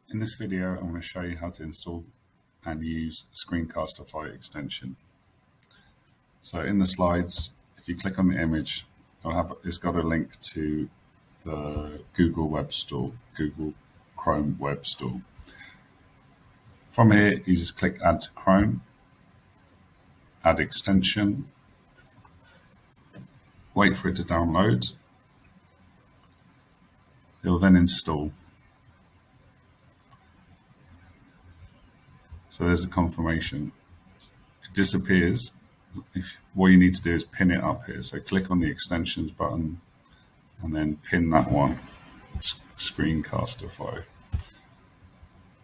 In this video, I'm going to show you how to install and use Screencastify extension. So in the slides, if you click on the image, it's got a link to the Google Web Store, Google Chrome Web Store. From here, you just click Add to Chrome, Add Extension, wait for it to download. It will then install. So there's a confirmation. It disappears. What you need to do is pin it up here. So click on the extensions button and then pin that one, Screencastify.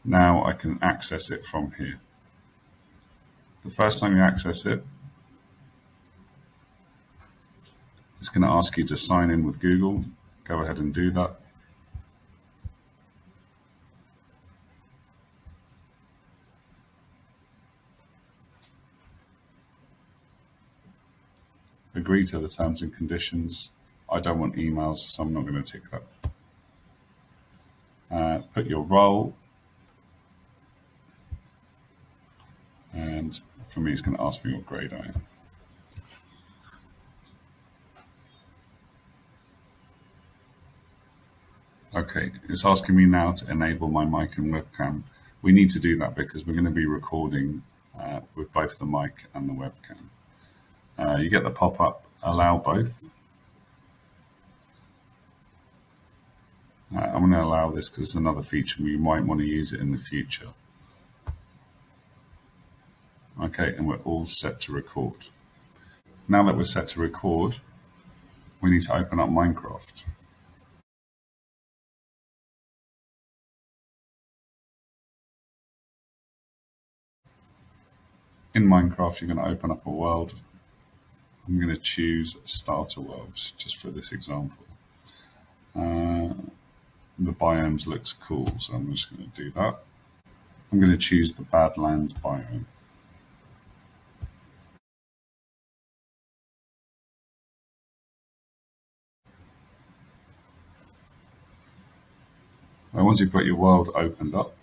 Now I can access it from here. The first time you access it, it's going to ask you to sign in with Google. Go ahead and do that. Agree to the terms and conditions. I don't want emails, so I'm not going to tick that. Put your role. And for me, it's going to ask me what grade I am. Okay, it's asking me now to enable my mic and webcam. We need to do that because we're going to be recording with both the mic and the webcam. You get the pop-up, allow both. I'm going to allow this because it's another feature. We might want to use it in the future. Okay, and we're all set to record. Now that we're set to record, we need to open up Minecraft. In Minecraft, you're going to open up a world. I'm going to choose Starter World, just for this example. The biomes looks cool, so I'm just going to do that. I'm going to choose the Badlands biome. Now, once you've got your world opened up,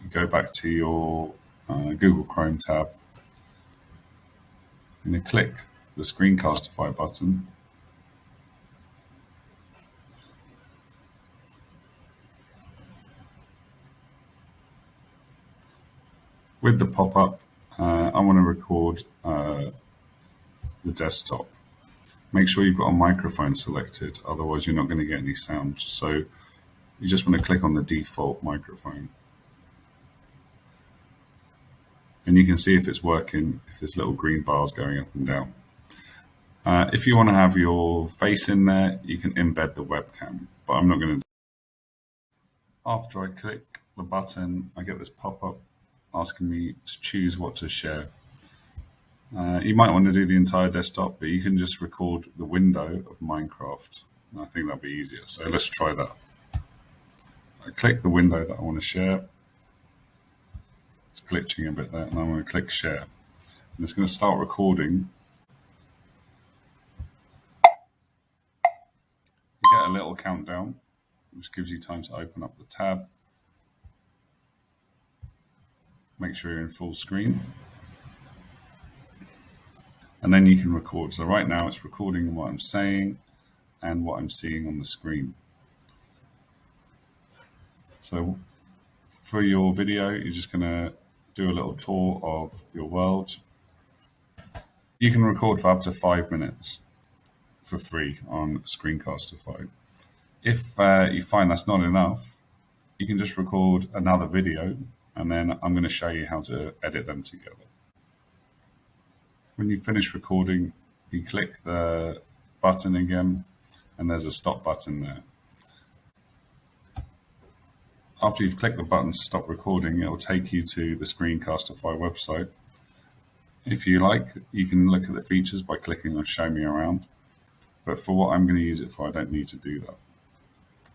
you go back to your Google Chrome tab. I'm going to click the Screencastify button. With the pop-up, I want to record the desktop. Make sure you've got a microphone selected, otherwise you're not going to get any sound. So you just want to click on the default microphone. And you can see if it's working, if this little green bar is going up and down. If you want to have your face in there, you can embed the webcam, but I'm not going to do that. After I click the button, I get this pop-up asking me to choose what to share. You might want to do the entire desktop, but you can just record the window of Minecraft. I think that'll be easier. So let's try that. I click the window that I want to share. It's glitching a bit there, and I'm going to click share. And it's going to start recording. You get a little countdown, which gives you time to open up the tab. Make sure you're in full screen. And then you can record. So right now it's recording what I'm saying and what I'm seeing on the screen. So for your video, you're just going to do a little tour of your world. You can record for up to 5 minutes for free on Screencastify. If you find that's not enough, you can just record another video, and then I'm going to show you how to edit them together. When you finish recording, you click the button again, and there's a stop button there. After you've clicked the button to stop recording, it will take you to the Screencastify website. If you like, you can look at the features by clicking on Show Me Around. But for what I'm going to use it for, I don't need to do that.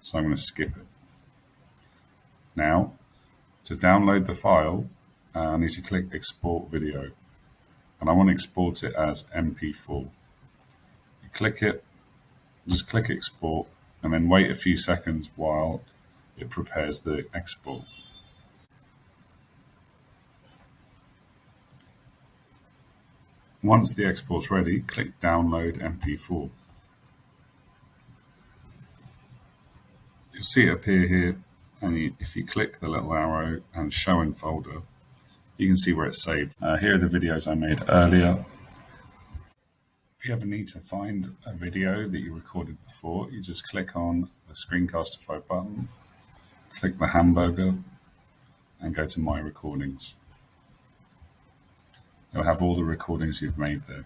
So I'm going to skip it. Now, to download the file, I need to click Export Video. And I want to export it as MP4. You click it, just click Export, and then wait a few seconds while it prepares the export. Once the export's ready, click Download MP4. You'll see it appear here, and if you click the little arrow and Show in Folder, you can see where it's saved. Here are the videos I made earlier. If you ever need to find a video that you recorded before, you just click on the Screencastify button, click the hamburger, and go to My Recordings. You'll have all the recordings you've made there.